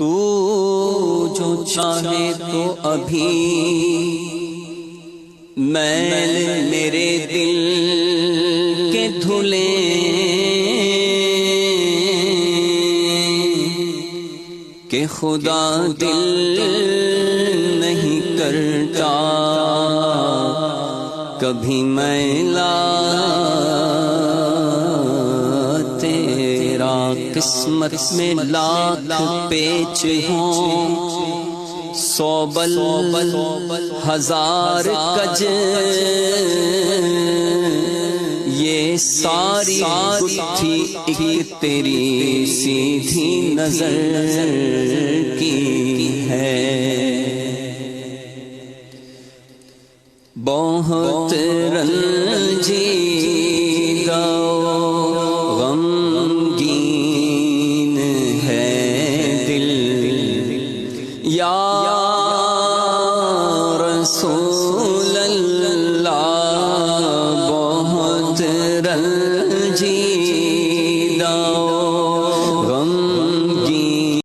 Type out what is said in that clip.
تو جو چاہے تو ابھی میل میرے دل کے دھلیں کہ خدا دل نہیں کرتا کبھی میلا تیرا قسمت میں لاکھ پیچ ہوں سو بل ہزار کج یہ ساری گتھی ایک تیری سیدھی نظر کی ہے بہت رنجیدہ غمگین ہے دل یا رسول اللہ بہت رنجیدہ